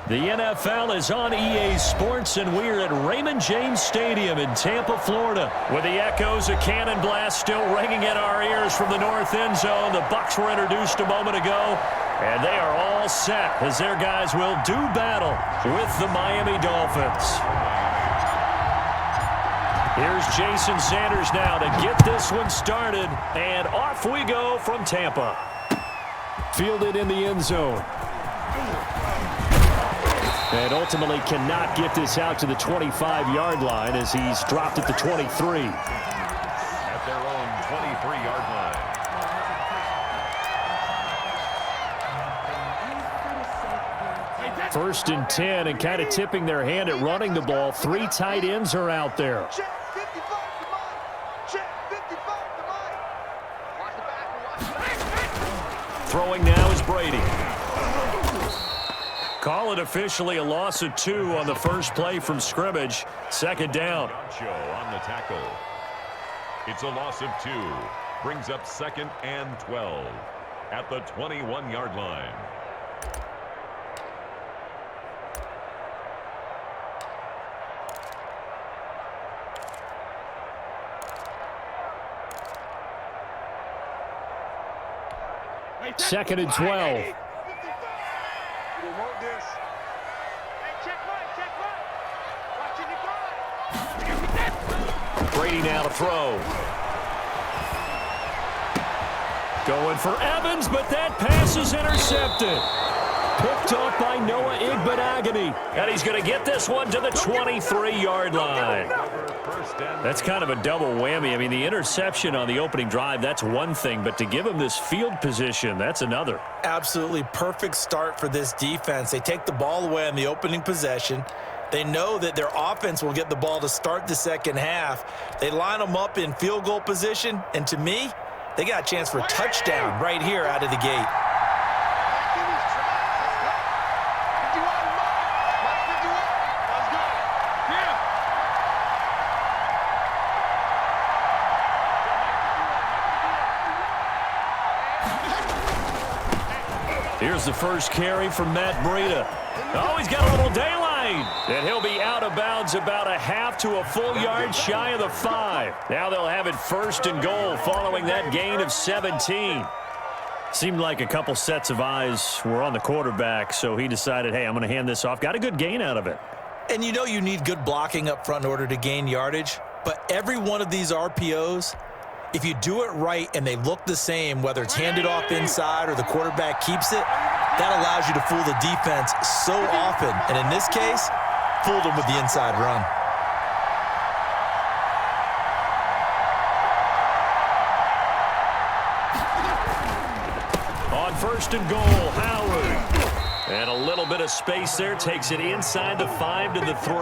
The NFL is on EA Sports, and we're at Raymond James Stadium in Tampa, Florida. With the echoes of cannon blast still ringing in our ears from the north end zone, the Bucs were introduced a moment ago, and they are all set as their guys will do battle with the Miami Dolphins. Here's Jason Sanders now to get this one started, and off we go from Tampa. Fielded in the end zone. And ultimately cannot get this out to the 25-yard line as he's dropped at the 23. At their own 23-yard line. First and 10, and kind of tipping their hand at running the ball. Three tight ends are out there. Throwing now is Brady. Call it officially a loss of 2 on the first play from scrimmage. Second down. On the tackle. It's a loss of 2. Brings up 2nd and 12 at the 21-yard line. Second and 12. Brady now to throw. Going for Evans, but that pass is intercepted. Picked off by Noah Igbenogany. And he's going to get this one to the 23-yard line. That's kind of a double whammy. I mean, the interception on the opening drive, that's one thing. But to give him this field position, that's another. Absolutely perfect start for this defense. They take the ball away on the opening possession. They know that their offense will get the ball to start the second half. They line them up in field goal position. And to me, they got a chance for a touchdown right here out of the gate. Here's the first carry from Matt Breida. Oh, he's got a little daylight. And he'll be out of bounds about a half to a full yard shy of the 5. Now they'll have it first and goal following that gain of 17. Seemed like a couple sets of eyes were on the quarterback, so he decided, hey, I'm going to hand this off. Got a good gain out of it. And you know you need good blocking up front in order to gain yardage. But every one of these RPOs, if you do it right and they look the same, whether it's handed off inside or the quarterback keeps it, that allows you to fool the defense so often. And in this case, fooled them with the inside run. On first and goal, Howard. And a little bit of space there takes it inside the 5 to the 3.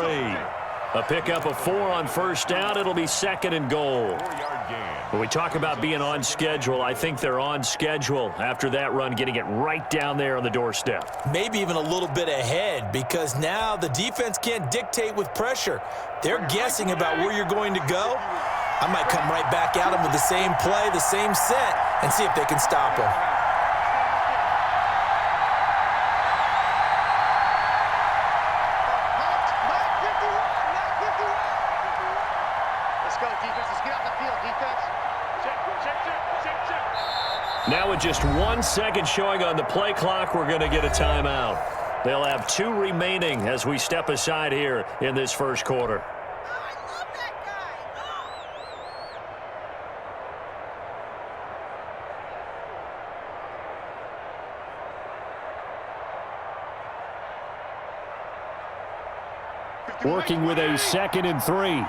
A pickup of 4 on first down. It'll be second and goal. 4-yard gain. When we talk about being on schedule, I think they're on schedule after that run, getting it right down there on the doorstep. Maybe even a little bit ahead, because now the defense can't dictate with pressure. They're guessing about where you're going to go. I might come right back at them with the same play, the same set, and see if they can stop them. Now with just 1 second showing on the play clock, we're going to get a timeout. They'll have 2 remaining as we step aside here in this first quarter. Working with a 2nd and 3.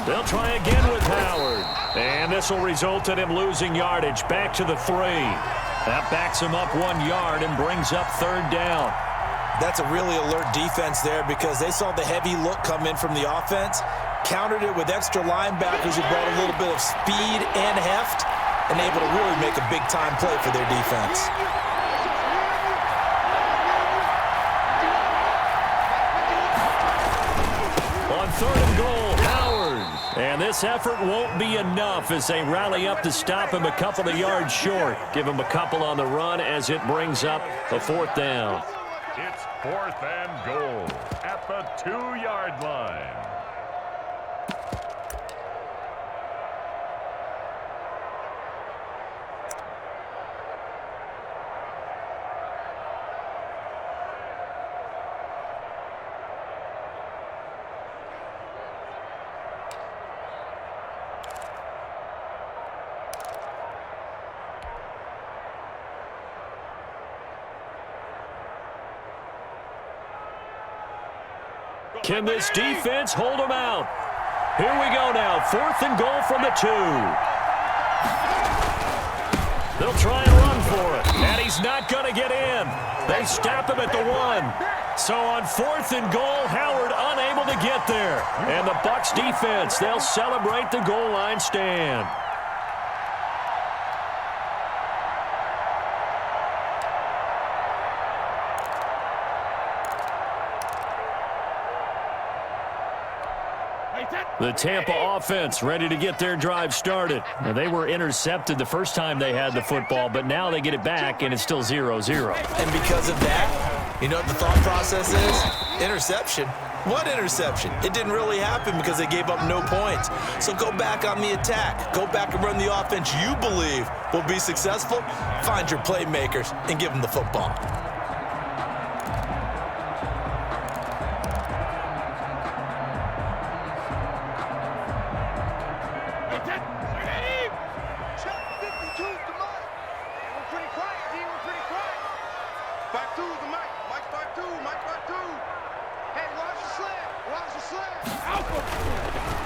They'll try again with Howard. And this will result in him losing yardage back to the 3. That backs him up 1 yard and brings up third down. That's a really alert defense there because they saw the heavy look come in from the offense, countered it with extra linebackers who brought a little bit of speed and heft, and able to really make a big-time play for their defense. On 3rd and goal, Howard. And this effort won't be enough as they rally up to stop him a couple of yards short. Give him a couple on the run as it brings up a 4th down. It's 4th and goal at the 2-yard line. Can this defense hold them out? Here we go now. 4th and goal from the 2. They'll try and run for it. And he's not going to get in. They stop him at the 1. So on 4th and goal, Howard unable to get there. And the Bucs defense, they'll celebrate the goal line stand. The Tampa offense ready to get their drive started. Now, they were intercepted the first time they had the football, but now they get it back, and it's still 0-0. And because of that, you know what the thought process is? Interception. What interception? It didn't really happen because they gave up no points. So go back on the attack. Go back and run the offense you believe will be successful. Find your playmakers and give them the football.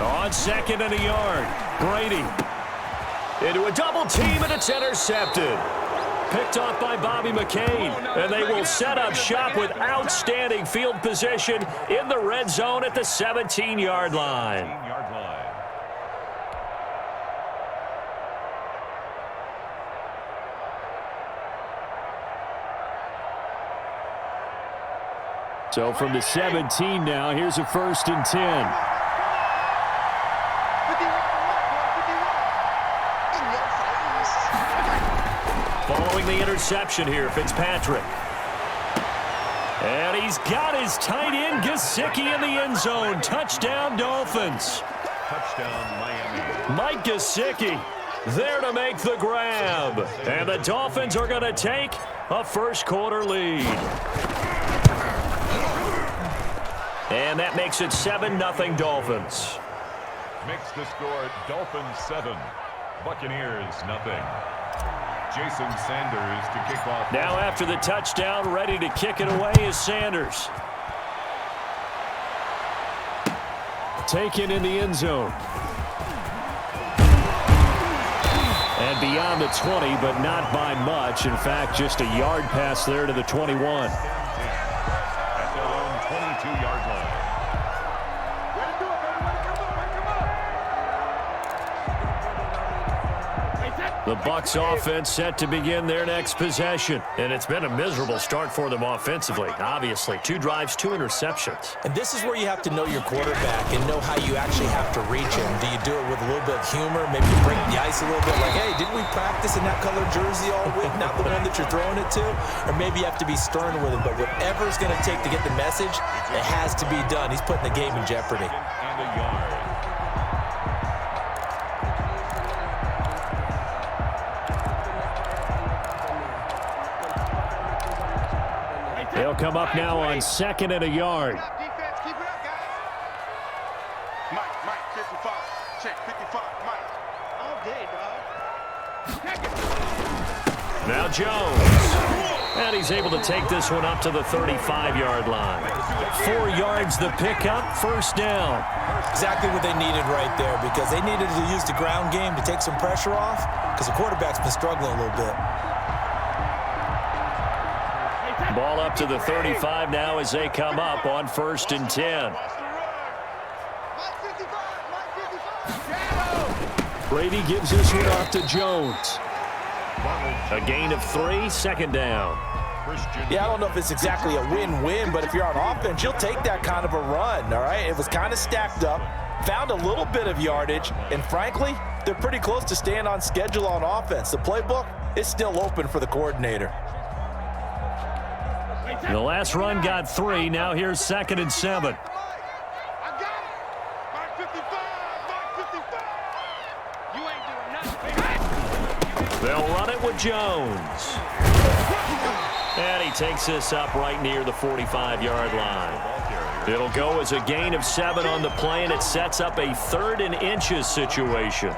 On 2nd and a yard, Brady into a double team, and it's intercepted. Picked off by Bobby McCain, and they will set up shop with outstanding field position in the red zone at the 17-yard line. So from the 17 now, here's a 1st and 10. Following the interception here, Fitzpatrick. And he's got his tight end, Gesicki, in the end zone. Touchdown, Dolphins. Touchdown, Miami. Mike Gesicki there to make the grab. And the Dolphins are going to take a first-quarter lead. And that makes it 7-0 Dolphins. Makes the score Dolphins 7, Buccaneers 0. Jason Sanders to kick off. Now after the touchdown, ready to kick it away is Sanders. Taken in the end zone. And beyond the 20, but not by much. In fact, just a yard pass there to the 21. At their own 22-yard line. The Bucs offense set to begin their next possession. And it's been a miserable start for them offensively. Obviously, 2 drives, 2 interceptions. And this is where you have to know your quarterback and know how you actually have to reach him. Do you do it with a little bit of humor? Maybe you break the ice a little bit like, hey, didn't we practice in that colored jersey all week? Not the one that you're throwing it to? Or maybe you have to be stern with him. But whatever it's going to take to get the message, it has to be done. He's putting the game in jeopardy. And a yard. They'll come up now on 2nd and a yard. Defense, keep it up, guys. Mike, 55. Check, 55, Mike. All day, dog. Now Jones. And he's able to take this one up to the 35-yard line. 4 yards the pickup, 1st down. Exactly what they needed right there, because they needed to use the ground game to take some pressure off, because the quarterback's been struggling a little bit. Ball up to the 35 now as they come up on 1st and 10. Brady gives this one off to Jones. A gain of 3, second down. Yeah, I don't know if it's exactly a win-win, but if you're on offense, you'll take that kind of a run, all right? It was kind of stacked up, found a little bit of yardage, and frankly, they're pretty close to staying on schedule on offense. The playbook is still open for the coordinator. The last run got 3. Now here's 2nd and 7. They'll run it with Jones. And he takes this up right near the 45-yard line. It'll go as a gain of 7 on the play, and it sets up a 3rd and inches situation.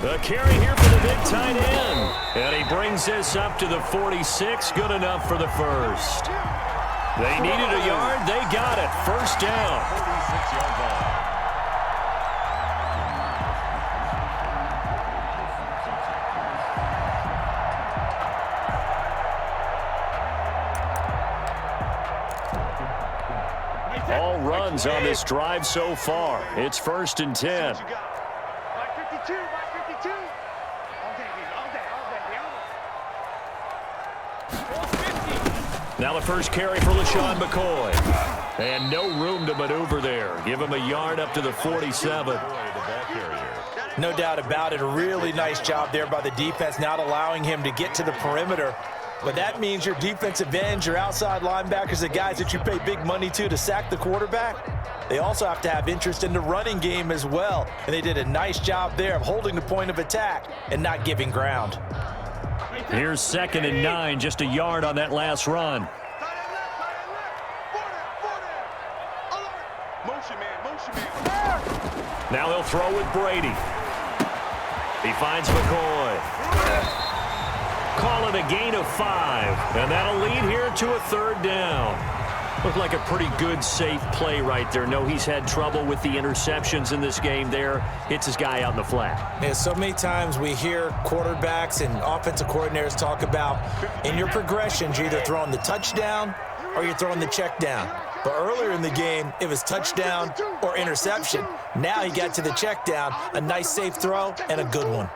The carry here for the big tight end. And he brings this up to the 46. Good enough for the first. They needed a yard. They got it. First down. 46-yard line. All runs on this drive so far. It's 1st and 10. Now the first carry for LaShawn McCoy. And no room to maneuver there. Give him a yard up to the 47. No doubt about it. A really nice job there by the defense, not allowing him to get to the perimeter. But that means your defensive ends, your outside linebackers, the guys that you pay big money to sack the quarterback, they also have to have interest in the running game as well. And they did a nice job there of holding the point of attack and not giving ground. Here's 2nd and 9, just a yard on that last run. Now he'll throw with Brady. He finds McCoy. Call it a gain of 5, and that'll lead here to a 3rd down. Looked like a pretty good, safe play right there. No, he's had trouble with the interceptions in this game there. Hits his guy out in the flat. Yeah, so many times we hear quarterbacks and offensive coordinators talk about in your progressions, you're either throwing the touchdown or you're throwing the check down. But earlier in the game, it was touchdown or interception. Now he got to the check down, a nice safe throw, and a good one.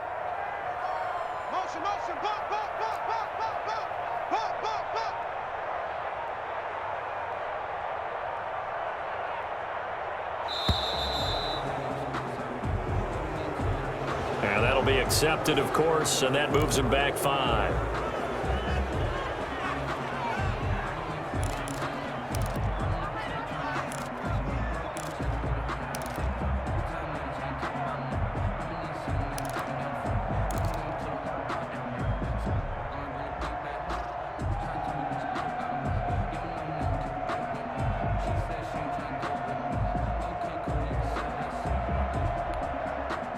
And that'll be accepted, of course, and that moves him back 5.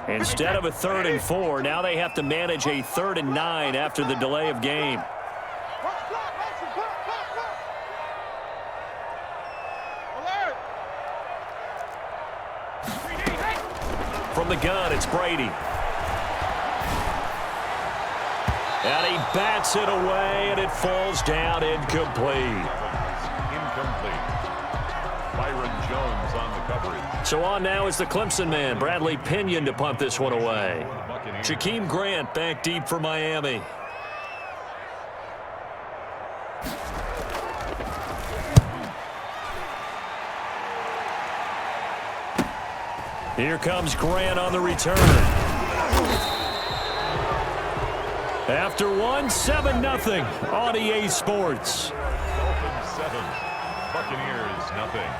Instead of a 3rd and 4, now they have to manage a 3rd and 9 after the delay of game. From the gun, it's Brady. And he bats it away, and it falls down incomplete. So on now is the Clemson man, Bradley Pinion, to punt this one away. Jakeem Grant back deep for Miami. Here comes Grant on the return. After one, 7-0 on EA Sports. Dolphins 7, Buccaneers nothing.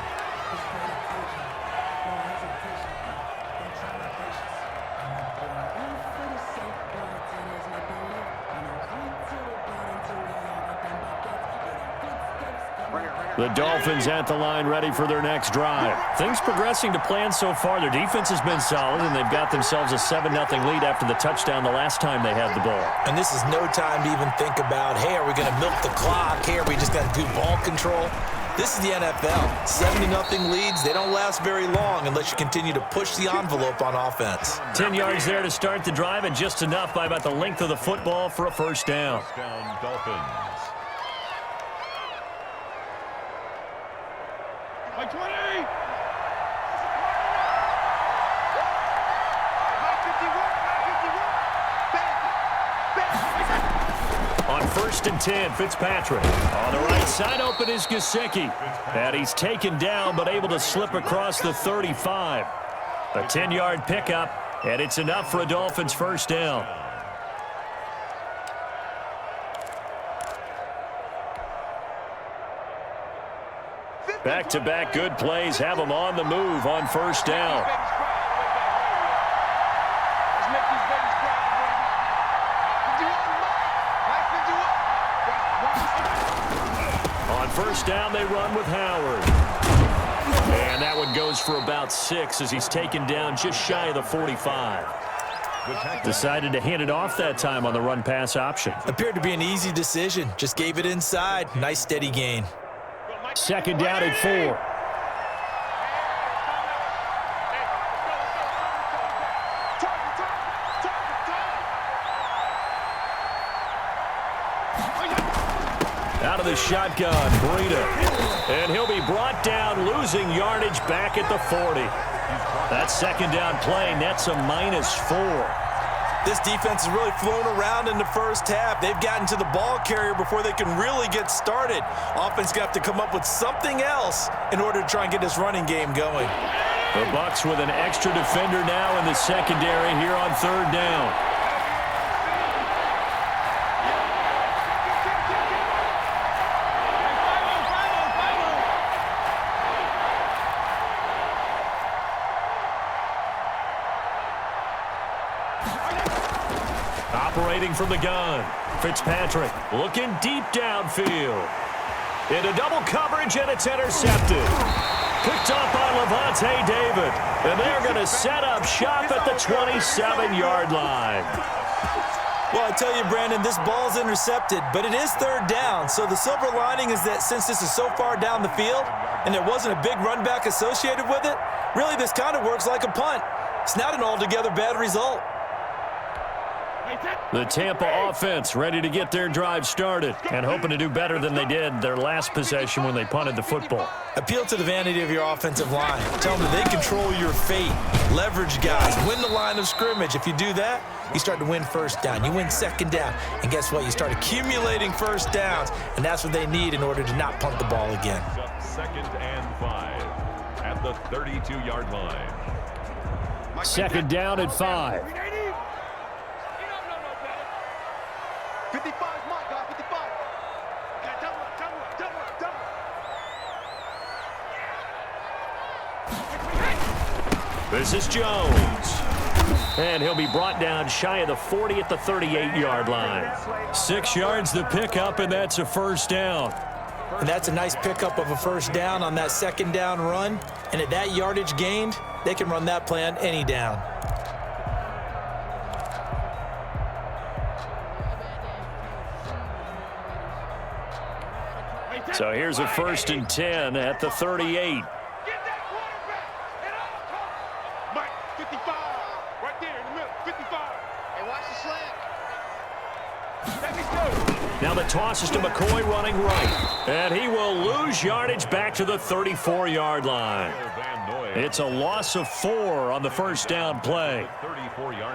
The Dolphins at the line ready for their next drive. Things progressing to plan so far. Their defense has been solid, and they've got themselves a 7-0 lead after the touchdown the last time they had the ball. And this is no time to even think about, hey, are we going to milk the clock? Hey, are we just going to do ball control? This is the NFL. 7-0 leads, they don't last very long unless you continue to push the envelope on offense. 10 yards there to start the drive, and just enough by about the length of the football for a first down. First down, Dolphins. Like 20! On first and 10, Fitzpatrick. On the right side, open is Gesicki. And he's taken down, but able to slip across the 35. A 10-yard pickup, and it's enough for a Dolphins first down. Back-to-back good plays have them on the move on first down. On first down, they run with Howard. And that one goes for about 6 as he's taken down just shy of the 45. Decided to hand it off that time on the run-pass option. Appeared to be an easy decision. Just gave it inside. Nice steady gain. Second down at 4. Out of the shotgun, Breida. And he'll be brought down, losing yardage back at the 40. That second down play nets a -4. This defense has really flown around in the first half. They've gotten to the ball carrier before they can really get started. Offense got to come up with something else in order to try and get this running game going. The Bucs with an extra defender now in the secondary here on third down. Operating from the gun, Fitzpatrick looking deep downfield. Into double coverage, and it's intercepted. Picked up by Levante David. And they're going to set up shop at the 27-yard line. Well, I tell you, Brandon, this ball's intercepted, but it is third down. So the silver lining is that since this is so far down the field and there wasn't a big run back associated with it, really this kind of works like a punt. It's not an altogether bad result. The Tampa offense ready to get their drive started and hoping to do better than they did their last possession when they punted the football. Appeal to the vanity of your offensive line. Tell them that they control your fate. Leverage guys. Win the line of scrimmage. If you do that, you start to win first down. You win second down. And guess what? You start accumulating first downs. And that's what they need in order to not punt the ball again. Second and 5 at the 32-yard line. Second down at 5. 55 is my guy, 55. Okay, double up. This is Jones. And he'll be brought down shy of the 40 at the 38-yard line. 6 yards to pick up, and that's a first down. And that's a nice pickup of a first down on that second down run. And at that yardage gained, they can run that play on any down. So here's a first and 10 at the 38. Get that quarterback at all costs. Mike, 55. Right there in the middle, 55. Hey, watch the slant. Let me go. Now the toss is to McCoy running right. And he will lose yardage back to the 34-yard line. It's a loss of 4 on the first down play.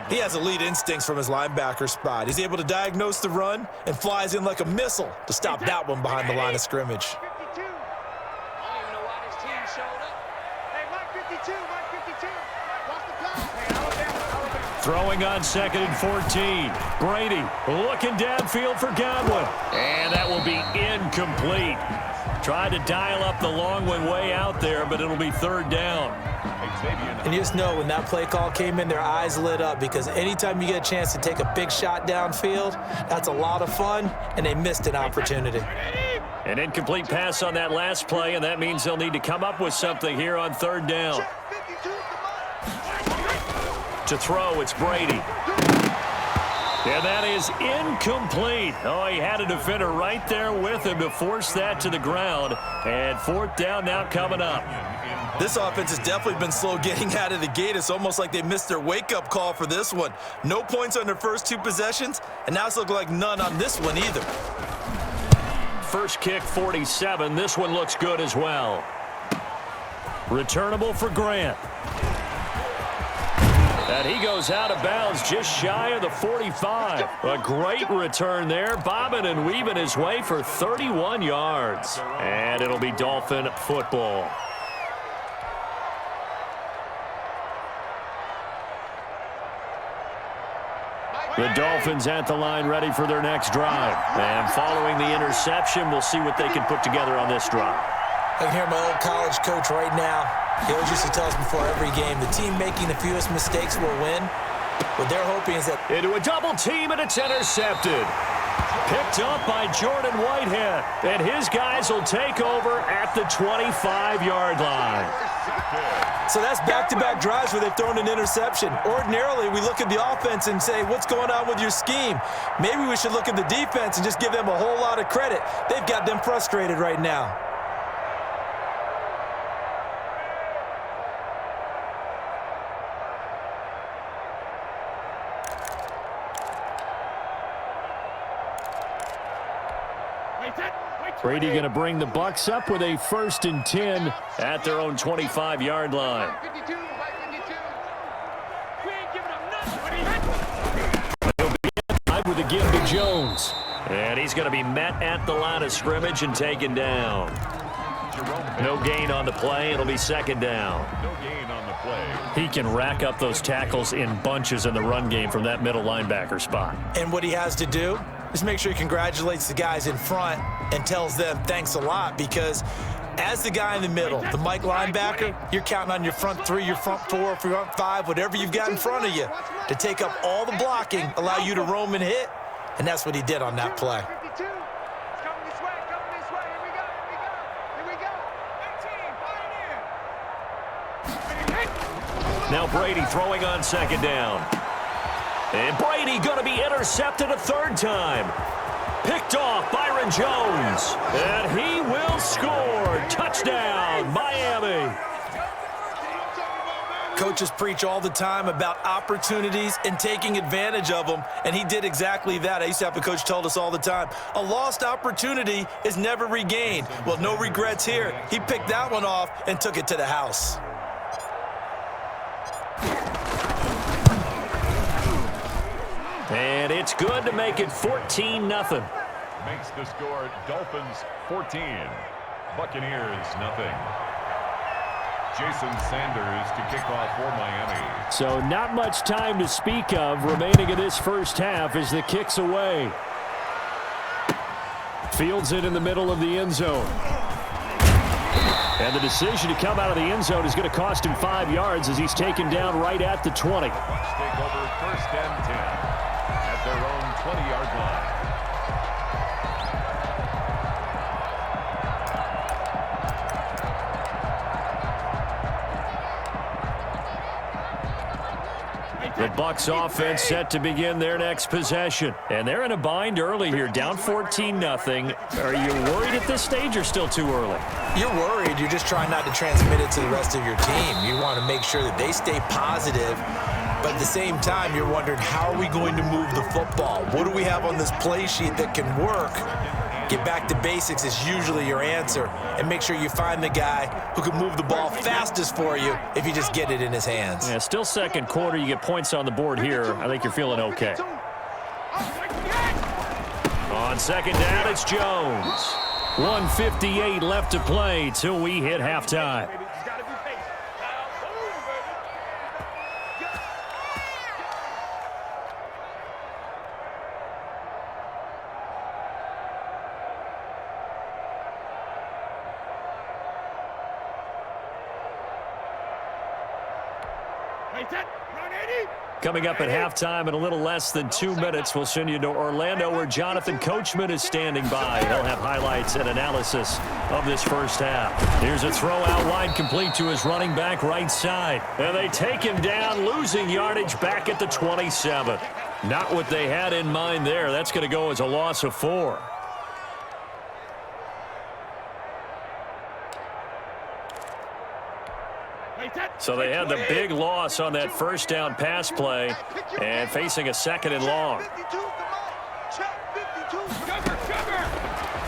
He has elite instincts from his linebacker spot. He's able to diagnose the run and flies in like a missile to stop that one behind the line of scrimmage. 52. I don't even know why this team showed up. Hey, Mike 52, Mike 52. Watch the play. Hey, Alabama. Throwing on second and 14. Brady looking downfield for Godwin. And that will be incomplete. Tried to dial up the long one way out there, but it'll be third down. And you just know when that play call came in, their eyes lit up because anytime you get a chance to take a big shot downfield, that's a lot of fun, and they missed an opportunity. An incomplete pass on that last play, and that means they'll need to come up with something here on third down. To throw, it's Brady. And that is incomplete. Oh, he had a defender right there with him to force that to the ground. And fourth down now coming up. This offense has definitely been slow getting out of the gate. It's almost like they missed their wake-up call for this one. No points on their first two possessions, and now it's looking like none on this one either. First kick, 47. This one looks good as well. Returnable for Grant. And he goes out of bounds just shy of the 45. A great return there, bobbing and weaving his way for 31 yards. And it'll be Dolphin football. The Dolphins at the line ready for their next drive. And following the interception, we'll see what they can put together on this drive. I can hear my old college coach right now. He always used to tell us before every game, the team making the fewest mistakes will win. What they're hoping is that... Into a double team, and it's intercepted. Picked up by Jordan Whitehead. And his guys will take over at the 25-yard line. So that's back-to-back drives where they've thrown an interception. Ordinarily, we look at the offense and say, what's going on with your scheme? Maybe we should look at the defense and just give them a whole lot of credit. They've got them frustrated right now. Brady going to bring the Bucs up with a 1st and 10 at their own 25-yard line. He'll be inside with a give to Jones. And he's going to be met at the line of scrimmage and taken down. No gain on the play. It'll be 2nd down. No gain on the play. He can rack up those tackles in bunches in the run game from that middle linebacker spot. And what he has to do is make sure he congratulates the guys in front and tells them thanks a lot, because as the guy in the middle, the Mike linebacker, you're counting on your front 3, your front 4, front 5, whatever you've got in front of you to take up all the blocking, allow you to roam and hit, and that's what he did on that play. Now Brady throwing on 2nd down. And Brady going to be intercepted a 3rd time. Picked off Byron Jones. And he will score. Touchdown, Miami. Coaches preach all the time about opportunities and taking advantage of them, and he did exactly that. I used to have a coach told us all the time, a lost opportunity is never regained. Well, no regrets here. He picked that one off and took it to the house. And it's good to make it 14-0. Makes the score Dolphins 14, Buccaneers nothing. Jason Sanders to kick off for Miami. So not much time to speak of remaining in this first half as the kick's away. Fields it in the middle of the end zone. And the decision to come out of the end zone is going to cost him 5 yards as he's taken down right at the 20. Bucs take over 1st and 10 at their own 20-yard line. The Bucs offense set to begin their next possession. And they're in a bind early here, down 14-0. Are you worried at this stage or still too early? You're worried. You're just trying not to transmit it to the rest of your team. You want to make sure that they stay positive. But at the same time, you're wondering, how are we going to move the football? What do we have on this play sheet that can work? Get back to basics is usually your answer. And make sure you find the guy who can move the ball fastest for you if you just get it in his hands. Yeah, still 2nd quarter. You get points on the board here. I think you're feeling okay. On 2nd down, it's Jones. 1:58 left to play till we hit halftime. Coming up at halftime in a little less than 2 minutes, we'll send you to Orlando where Jonathan Coachman is standing by. He'll have highlights and analysis of this first half. Here's a throw out wide, complete to his running back right side. And they take him down, losing yardage back at the 27. Not what they had in mind there. That's going to go as a loss of 4. So they had the big loss on that first down pass play and facing a 2nd and long.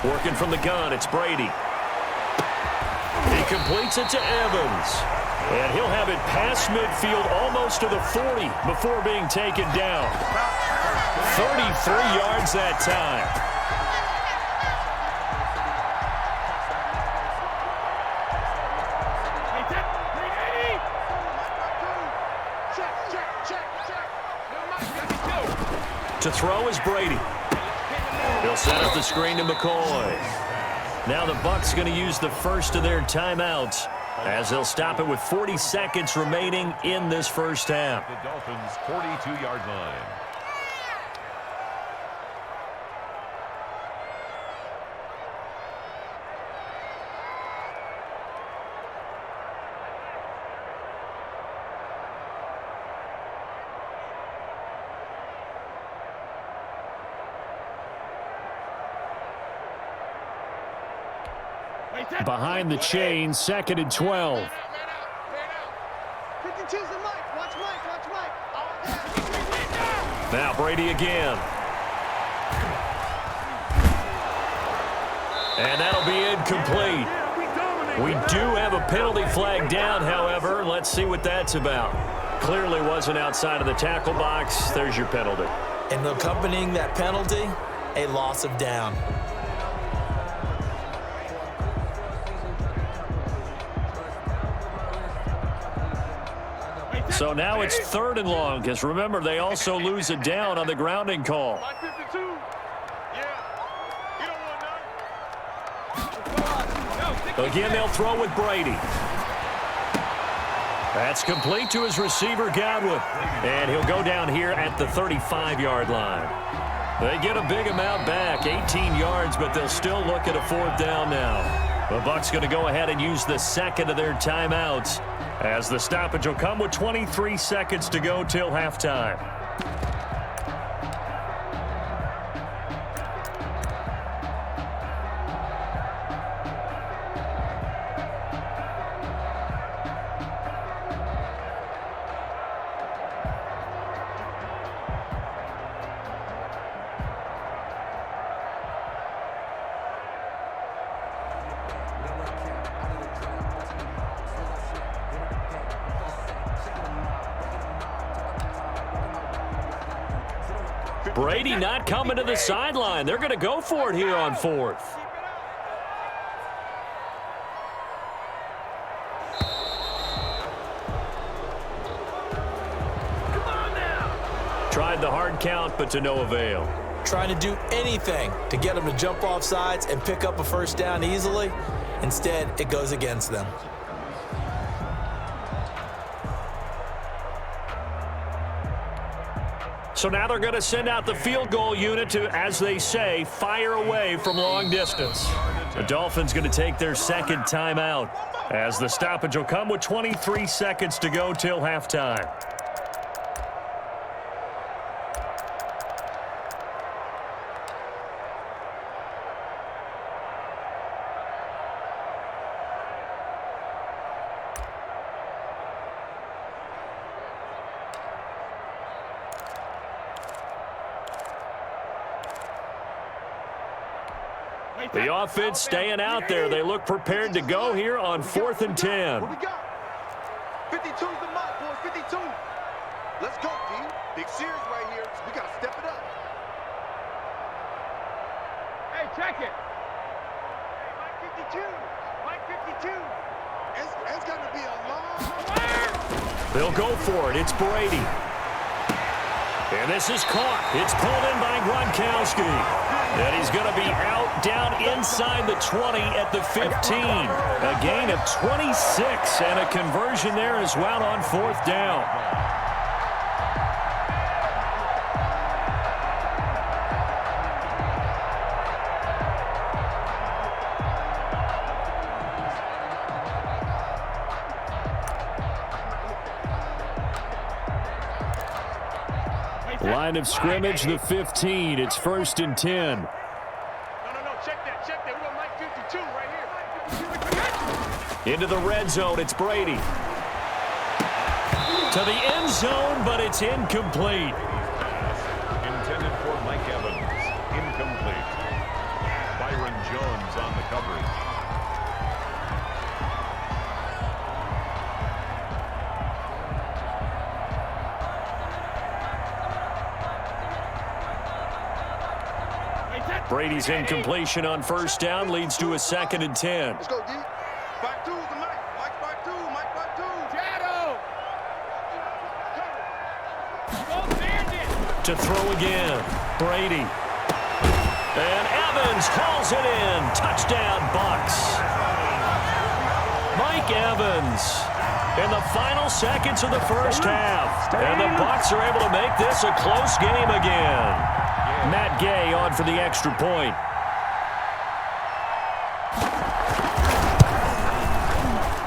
Working from the gun, it's Brady. He completes it to Evans. And he'll have it past midfield almost to the 40 before being taken down. 33 yards that time. To throw is Brady. He'll set up the screen to McCoy. Now the Bucs going to use the first of their timeouts as they'll stop it with 40 seconds remaining in this first half. The Dolphins' 42-yard line. Behind the chain, 2nd and 12. 52's the Mike. Watch Mike. Now Brady again. And that'll be incomplete. We do have a penalty flag down, however. Let's see what that's about. Clearly wasn't outside of the tackle box. There's your penalty. And accompanying that penalty, a loss of down. So now it's 3rd and long, because remember, they also lose it down on the grounding call. Again, they'll throw with Brady. That's complete to his receiver, Godwin. And he'll go down here at the 35-yard line. They get a big amount back, 18 yards, but they'll still look at a 4th down now. The Bucs going to go ahead and use the second of their timeouts, as the stoppage will come with 23 seconds to go till halftime. Brady not coming to the sideline. They're going to go for it here on 4th. Tried the hard count, but to no avail. Trying to do anything to get them to jump off sides and pick up a 1st down easily. Instead, it goes against them. So now they're going to send out the field goal unit to, as they say, fire away from long distance. The Dolphins going to take their 2nd timeout, as the stoppage will come with 23 seconds to go till halftime. The offense staying out there. They look prepared to go here on 4th and 10. What we got? 52's the mark, boys. 52. Let's go, D. Big series right here. We got to step it up. Hey, check it. Hey, Mike 52. Mike 52. It's going to be a long... They'll go for it. It's Brady. And this is caught. It's pulled in by Gronkowski. And he's going to be out down inside the 20 at the 15. A gain of 26 and a conversion there as well on 4th down. Line of scrimmage, the 15. It's 1st and 10. No, check that. We got Mike 52 right here. Into the red zone, it's Brady. To the end zone, but it's incomplete. Intended for Mike Evans. Incomplete. Byron Jones on the coverage. Brady's incompletion on 1st down leads to a 2nd and 10. Let's go, D. Back two to Mike. Mike back two. Shadow. To throw again, Brady. And Evans hauls it in. Touchdown, Bucs. Mike Evans in the final seconds of the 1st half. And the Bucs are able to make this a close game again. Matt Gay on for the extra point.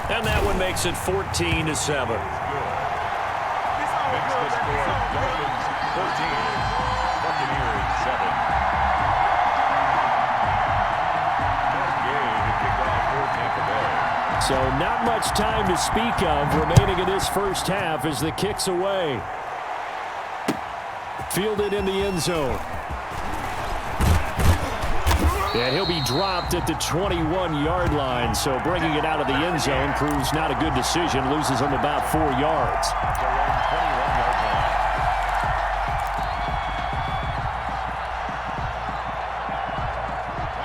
And that one makes it 14-7. Makes the score. Dolphins 14. Buccaneers 7. Matt Gay to kick off for Tampa Bay. So not much time to speak of remaining in this 1st half as the kick's away. Fielded in the end zone. And he'll be dropped at the 21-yard line, so bringing it out of the end zone proves not a good decision. Loses him about 4 yards. Around 21-yard line.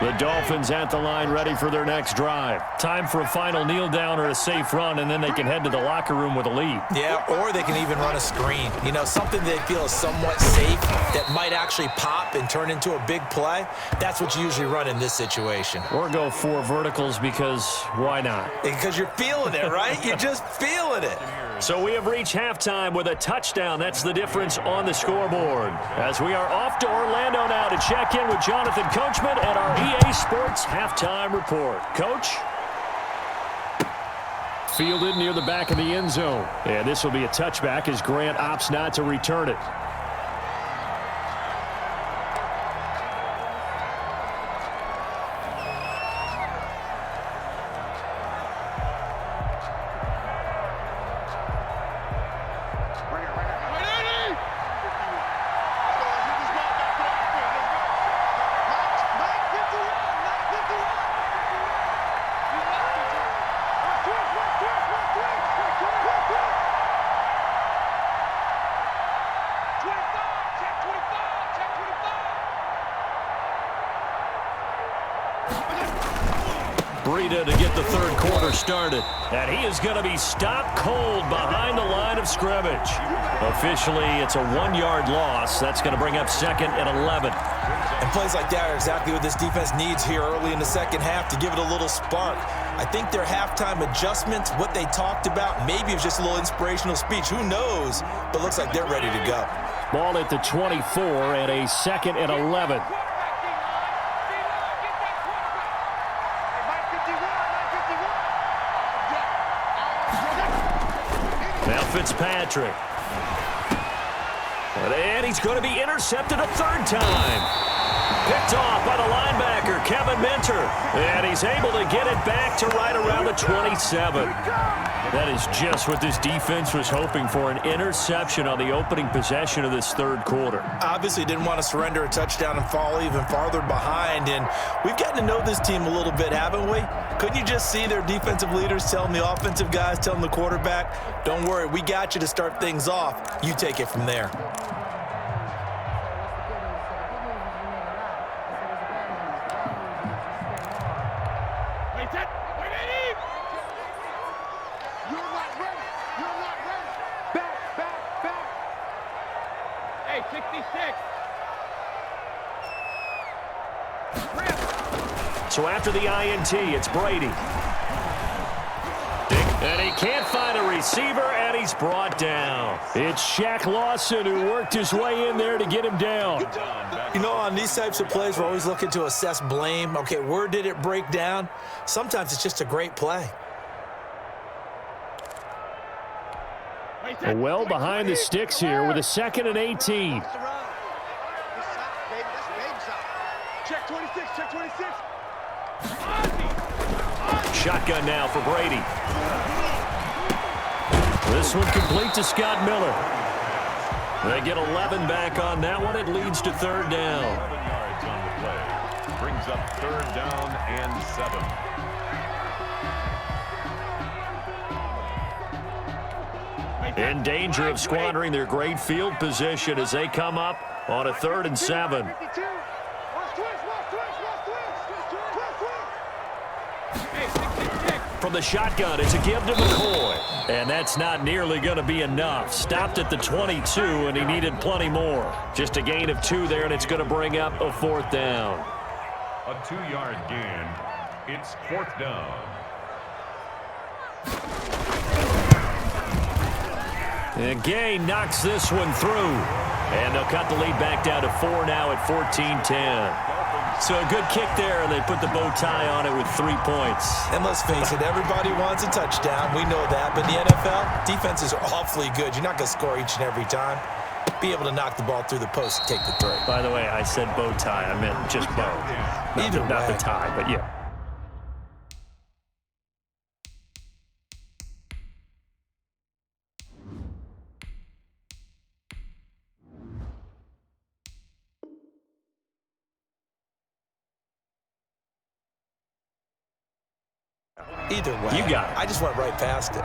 The Dolphins at the line ready for their next drive. Time for a final kneel down or a safe run, and then they can head to the locker room with a lead. Yeah, or they can even run a screen. You know, something they feel is somewhat safe that might actually pop and turn into a big play. That's what you usually run in this situation. Or go 4 verticals because why not? Because you're feeling it, right? You're just feeling it. So we have reached halftime with a touchdown. That's the difference on the scoreboard. As we are off to Orlando now to check in with Jonathan Coachman at our EA Sports Halftime Report. Coach? Fielded near the back of the end zone. And this will be a touchback as Grant opts not to return it. Breida to get the 3rd quarter started. And he is going to be stopped cold behind the line of scrimmage. Officially, it's a 1-yard loss. That's going to bring up 2nd and 11. And plays like that are exactly what this defense needs here early in the 2nd half to give it a little spark. I think their halftime adjustments, what they talked about, maybe it was just a little inspirational speech. Who knows? But looks like they're ready to go. Ball at the 24 and a 2nd and 11. Now Fitzpatrick. And he's going to be intercepted a 3rd time. Picked off by the linebacker, Kevin Minter. And he's able to get it back to right around the 27. That is just what this defense was hoping for, an interception on the opening possession of this 3rd quarter. Obviously didn't want to surrender a touchdown and fall even farther behind. And we've gotten to know this team a little bit, haven't we? Couldn't you just see their defensive leaders telling the offensive guys, telling the quarterback, don't worry, we got you to start things off. You take it from there. So after the INT, it's Brady. And he can't find a receiver, and he's brought down. It's Shaq Lawson who worked his way in there to get him down. You know, on these types of plays, we're always looking to assess blame. Okay, where did it break down? Sometimes it's just a great play. Well behind the sticks here with a 2nd and 18. Check 26, check 26. Shotgun now for Brady. This one complete to Scott Miller. They get 11 back on that one. It leads to 3rd down. 11 yards on the play. Brings up 3rd down and 7. In danger of squandering their great field position as they come up on a 3rd and 7. From the shotgun, it's a give to McCoy. And that's not nearly going to be enough. Stopped at the 22, and he needed plenty more. Just a gain of 2 there, and it's going to bring up a 4th down. A 2-yard gain. It's 4th down. And Gay knocks this one through. And they'll cut the lead back down to 4 now at 14-10. So a good kick there, and they put the bow tie on it with 3 points. And let's face it, everybody wants a touchdown. We know that. But in the NFL, defenses are awfully good. You're not going to score each and every time. Be able to knock the ball through the post and take the throw. By the way, I said bow tie. I meant just bow. Not the tie, but yeah. Either way, You got it. I just went right past it.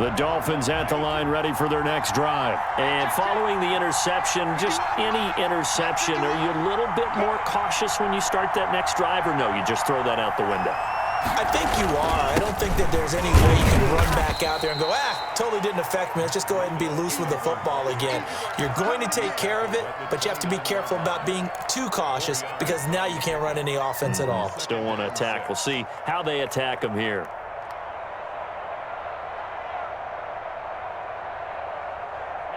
The Dolphins at the line ready for their next drive. And following the interception, just any interception, are you a little bit more cautious when you start that next drive, or no, you just throw that out the window? I think you are. I don't think that there's any way you can run back out there and go, totally didn't affect me. Let's just go ahead and be loose with the football again. You're going to take care of it, but you have to be careful about being too cautious because now you can't run any offense at all. Still want to attack. We'll see how they attack them here.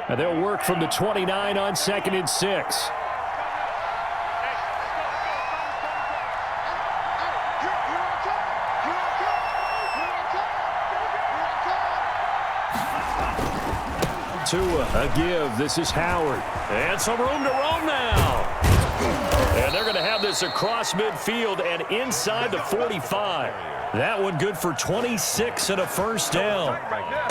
And they'll work from the 29 on 2nd and 6. Tua, a give. This is Howard. And some room to roam now. And they're going to have this across midfield and inside the 45. That one good for 26 and a 1st down.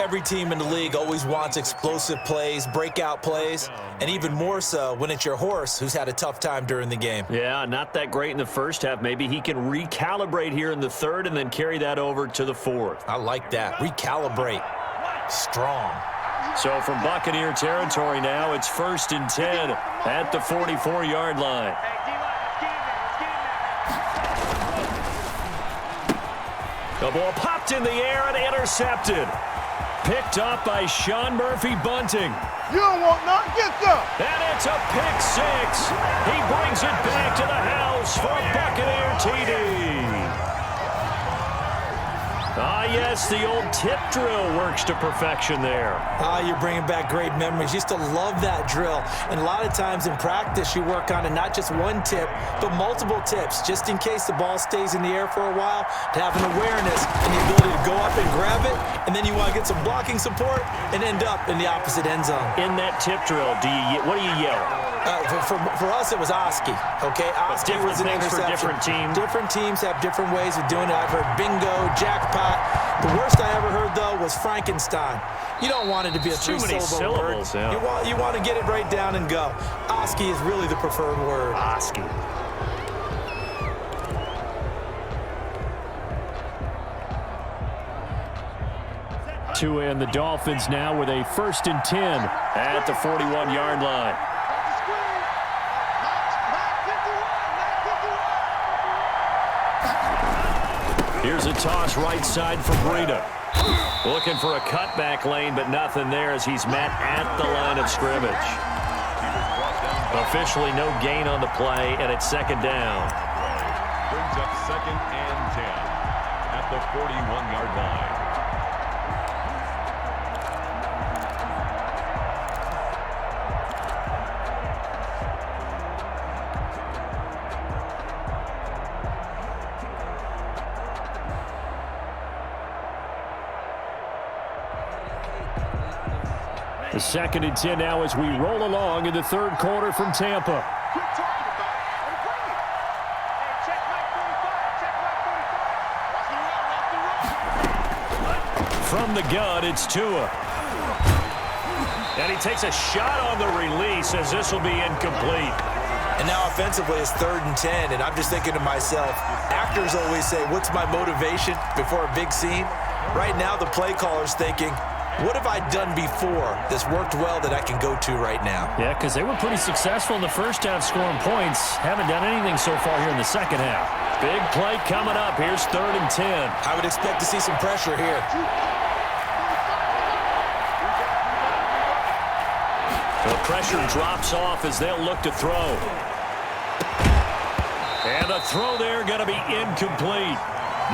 Every team in the league always wants explosive plays, breakout plays, and even more so when it's your horse who's had a tough time during the game. Yeah, not that great in the first half. Maybe he can recalibrate here in the 3rd and then carry that over to the 4th. I like that. Recalibrate. Strong. So from Buccaneer territory now, it's 1st and 10 at the 44-yard line. The ball popped in the air and intercepted. Picked up by Sean Murphy-Bunting. You don't want none, get some. And it's a pick 6. He brings it back to the house for a Buccaneer TD. Ah, yes, the old tip drill works to perfection there. You're bringing back great memories. Used to love that drill. And a lot of times in practice, you work on it, not just one tip, but multiple tips, just in case the ball stays in the air for a while, to have an awareness and the ability to go up and grab it, and then you want to get some blocking support and end up in the opposite end zone. In that tip drill, what do you yell? For us, it was Oski, okay? Oski was an interception. For different teams. Different teams have different ways of doing it. I've heard bingo, jackpot. The worst I ever heard, though, was Frankenstein. You don't want it to be a three-syllable word. Yeah. You want to get it right down and go. Oski is really the preferred word. Oski. Tua and the Dolphins now with a 1st and 10 at the 41-yard line. Here's a toss right side for Breida. Looking for a cutback lane, but nothing there as he's met at the line of scrimmage. Officially no gain on the play, and it's 2nd down. Brings up 2nd and 10 at the 41-yard line. The 2nd and 10 now as we roll along in the third quarter from Tampa. Quit talking about it. Let him bring it. Hey, check Mike 45. Check Mike 45. Watch the run. From the gun, it's Tua. And he takes a shot on the release as this will be incomplete. And now offensively it's 3rd and 10, and I'm just thinking to myself, actors always say, what's my motivation before a big scene? Right now the play caller's thinking, what have I done before that's worked well that I can go to right now? Yeah, because they were pretty successful in the first half scoring points. Haven't done anything so far here in the second half. Big play coming up. Here's 3rd and 10. I would expect to see some pressure here. The pressure drops off as they'll look to throw. And the throw there going to be incomplete.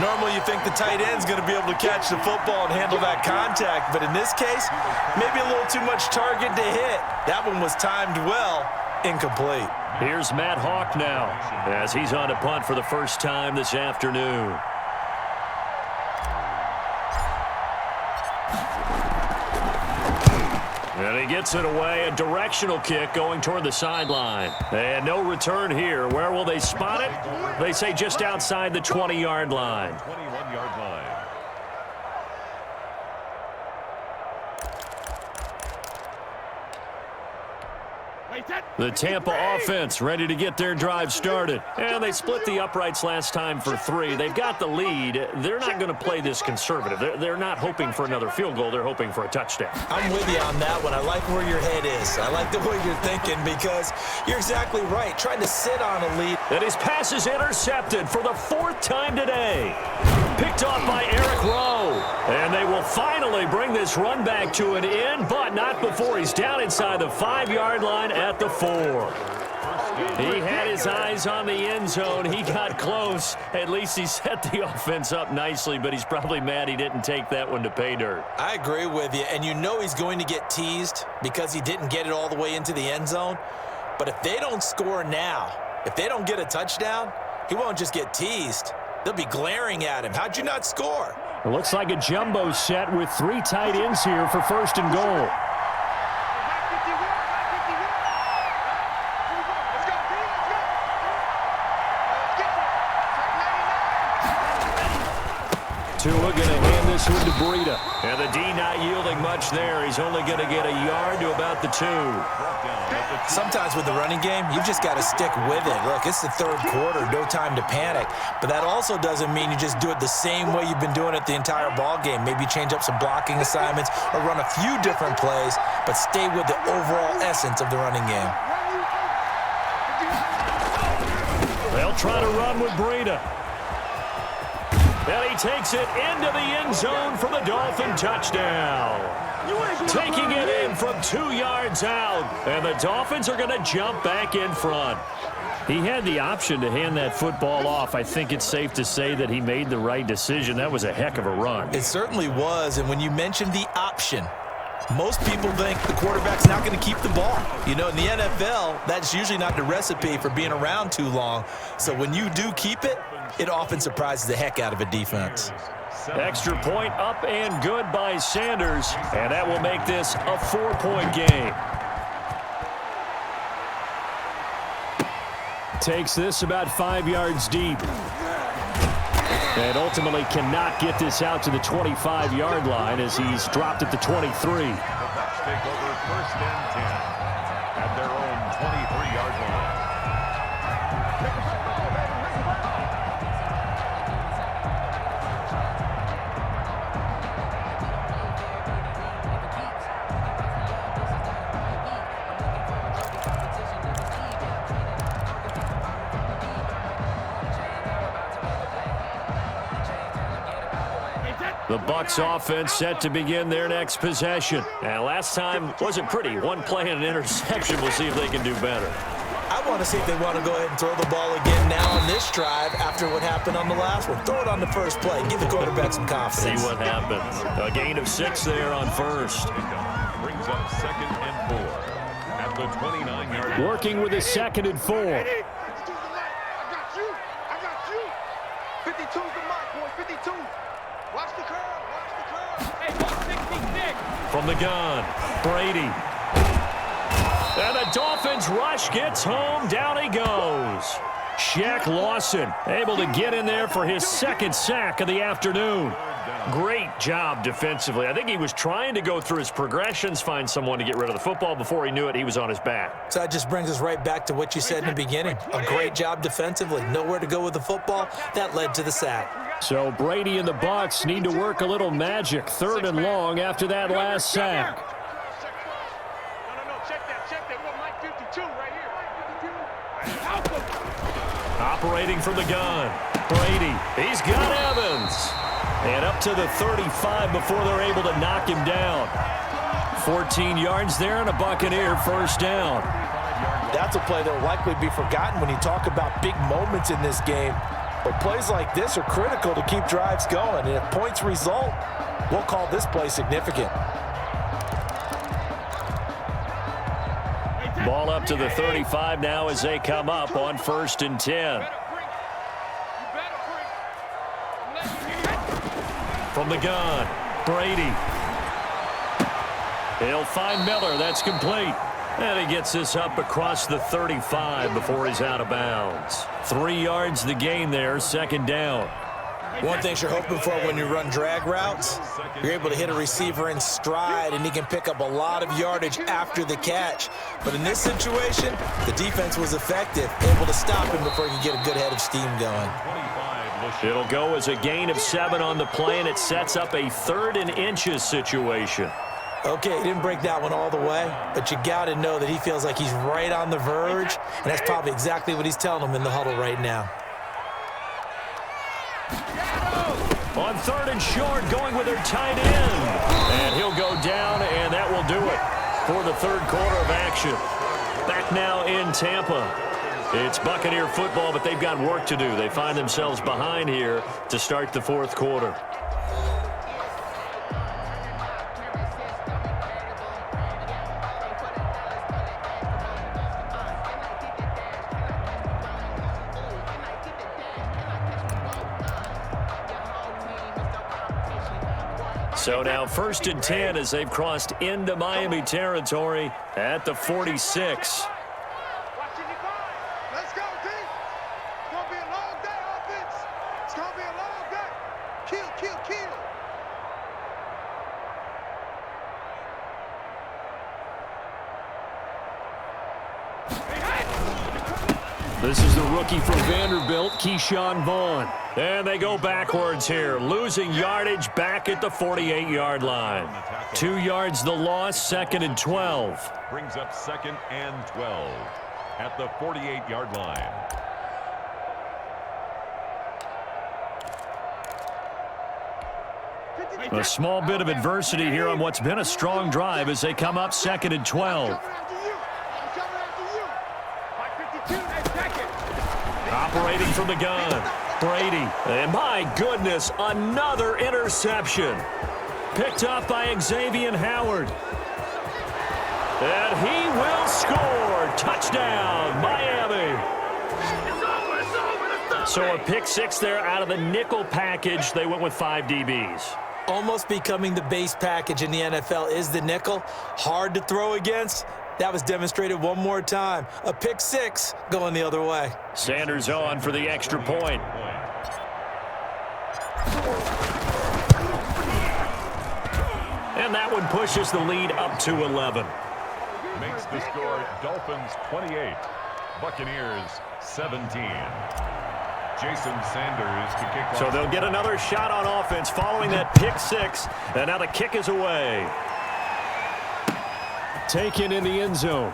Normally you think the tight end's going to be able to catch the football and handle that contact, but in this case, maybe a little too much target to hit. That one was timed well, incomplete. Here's Matt Hawk now as he's on to punt for the first time this afternoon. And he gets it away, a directional kick going toward the sideline. And no return here. Where will they spot it? They say just outside the 20-yard line. 21-yard line. The Tampa offense ready to get their drive started. And they split the uprights last time for 3. They've got the lead. They're not going to play this conservative. They're not hoping for another field goal. They're hoping for a touchdown. I'm with you on that one. I like where your head is. I like the way you're thinking because you're exactly right. Trying to sit on a lead. And his pass is intercepted for the 4th time today. Picked off by Eric Rowe. And they will finally bring this run back to an end, but not before he's down inside the 5-yard line at the 4. He had his eyes on the end zone. He got close. At least he set the offense up nicely, but he's probably mad he didn't take that one to pay dirt. I agree with you, and you know he's going to get teased because he didn't get it all the way into the end zone. But if they don't score now, if they don't get a touchdown, he won't just get teased. They'll be glaring at him. How'd you not score? It looks like a jumbo set with 3 tight ends here for 1st and goal. Tua going to hand this one to Breida. And the D not yielding much there. He's only going to get a yard to about the 2. Sometimes with the running game, you've just got to stick with it. Look, it's the 3rd quarter, no time to panic. But that also doesn't mean you just do it the same way you've been doing it the entire ball game. Maybe change up some blocking assignments or run a few different plays, but stay with the overall essence of the running game. They'll try to run with Breida. And he takes it into the end zone for the Dolphin touchdown. Taking it in from 2 yards out. And the Dolphins are going to jump back in front. He had the option to hand that football off. I think it's safe to say that he made the right decision. That was a heck of a run. It certainly was. And when you mentioned the option, most people think the quarterback's not going to keep the ball. You know, in the NFL, that's usually not the recipe for being around too long. So when you do keep it, it often surprises the heck out of a defense. Extra point up and good by Sanders. And that will make this a 4-point game. Takes this about 5 yards deep. And ultimately cannot get this out to the 25-yard line as he's dropped at the 23. The Bucs take over 1st and 10 at their own 23-yard line. The Bucs offense set to begin their next possession. And last time wasn't pretty. 1 play and an interception. We'll see if they can do better. I want to see if they want to go ahead and throw the ball again now on this drive after what happened on the last one. Throw it on the first play. Give the quarterback some confidence. See what happens. A gain of 6 there on 1st. Brings up 2nd and 4 at the 29-yard line. Working with a 2nd and 4. I got you. I got you. 52's the mark, boy. 52. Watch the curve. Watch the curve. Hey, 166. From the gun, Brady. And the Dolphins rush gets home. Down he goes. Shaq Lawson able to get in there for his second sack of the afternoon. Great job defensively. I think he was trying to go through his progressions, find someone to get rid of the football. Before he knew it, he was on his back. So that just brings us right back to what you said in the beginning. A great job defensively. Nowhere to go with the football. That led to the sack. So Brady and the Bucs need to work a little magic. 3rd and long after that last sack. Operating from the gun, Brady. He's got Evans. And up to the 35 before they're able to knock him down. 14 yards there and a Buccaneer first down. That's a play that will likely be forgotten when you talk about big moments in this game. But plays like this are critical to keep drives going. And if points result, we'll call this play significant. Ball up to the 35 now as they come up on 1st and 10. From the gun, Brady. He'll find Miller. That's complete. And he gets this up across the 35 before he's out of bounds. 3 yards the gain there, 2nd down. One thing you're hoping for when you run drag routes, you're able to hit a receiver in stride, and he can pick up a lot of yardage after the catch. But in this situation, the defense was effective, able to stop him before he could get a good head of steam going. It'll go as a gain of 7 on the play, and it sets up a 3rd and inches situation. Okay, he didn't break that one all the way, but you got to know that he feels like he's right on the verge, and that's probably exactly what he's telling them in the huddle right now. On 3rd and short, going with their tight end. And he'll go down, and that will do it for the 3rd quarter of action. Back now in Tampa. It's Buccaneer football, but they've got work to do. They find themselves behind here to start the 4th quarter. So now 1st and 10 as they've crossed into Miami territory at the 46. Let's go, team. It's going to be a long day, offense. It's going to be a long day. Kill, kill, kill. This is the rookie from Vanderbilt, Keyshawn Vaughn. And they go backwards here, losing yardage back at the 48-yard line. 2 yards the loss, 2nd and 12. Brings up 2nd and 12 at the 48-yard line. A small bit of adversity here on what's been a strong drive as they come up 2nd and 12. Operating from the gun, Brady. And my goodness, another interception. Picked up by Xavier Howard. And he will score. Touchdown, Miami. So a pick 6 there out of the nickel package. They went with 5 DBs. Almost becoming the base package in the NFL is the nickel. Hard to throw against. That was demonstrated one more time. A pick 6 going the other way. Sanders on for the extra point. And that one pushes the lead up to 11. Makes the score Dolphins 28, Buccaneers 17. Jason Sanders to kick off. So they'll get another shot on offense following that pick 6. And now the kick is away. Taken in the end zone.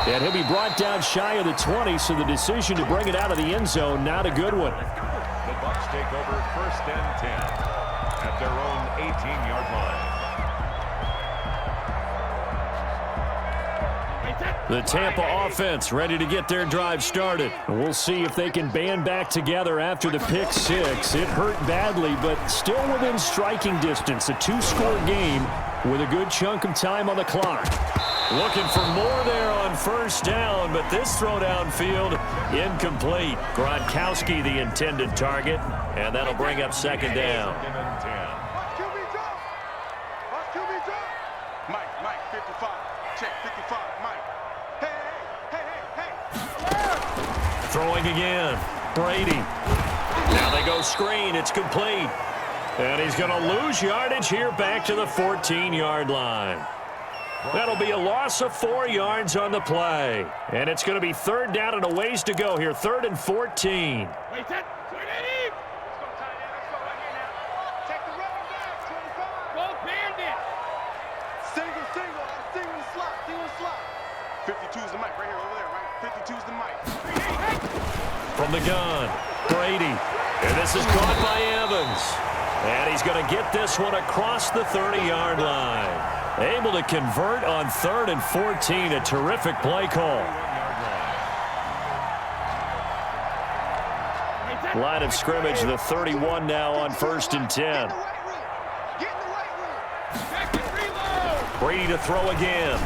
And he'll be brought down shy of the 20, so the decision to bring it out of the end zone, not a good one. The Bucs take over 1st and 10 at their own 18-yard line. The Tampa offense ready to get their drive started. And we'll see if they can band back together after the pick 6. It hurt badly, but still within striking distance. A 2-score game with a good chunk of time on the clock. Looking for more there on 1st down, but this throw downfield incomplete. Gronkowski the intended target, and that'll bring up 2nd down. Mike, 55. Check, 55, Mike. Hey. Throwing again. Brady. Now they go screen. It's complete. And he's going to lose yardage here back to the 14-yard line. That'll be a loss of 4 yards on the play. And it's going to be third down and a ways to go here. 3rd and 14. Wait, set. Let's go, tight end. Let's go right here now. Take the running back, 25. Go, bandit. Single slot. 52's the mic right here, over there, right? 52's the mic. From the gun, Brady. And this is caught by Evans. And he's going to get this one across the 30-yard line. Able to convert on 3rd and 14. A terrific play call. Line of scrimmage, the 31 now on 1st and 10. Brady to throw again.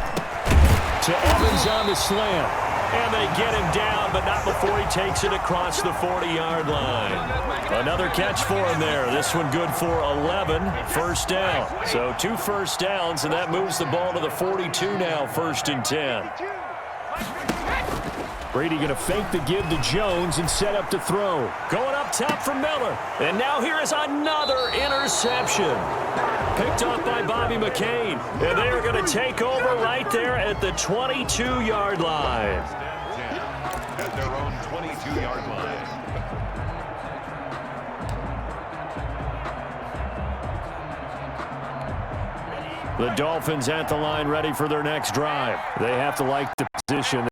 To Evans on the slant. And they get him down, but not before he takes it across the 40-yard line. Another catch for him there. This one good for 11. First down. So 2 first downs, and that moves the ball to the 42 now, 1st and 10. Brady going to fake the give to Jones and set up to throw. Going up top for Miller. And now here is another interception. Picked off by Bobby McCain. And they are going to take over right there at the 22-yard line. At their own 22-yard line. The Dolphins at the line ready for their next drive. They have to like the position.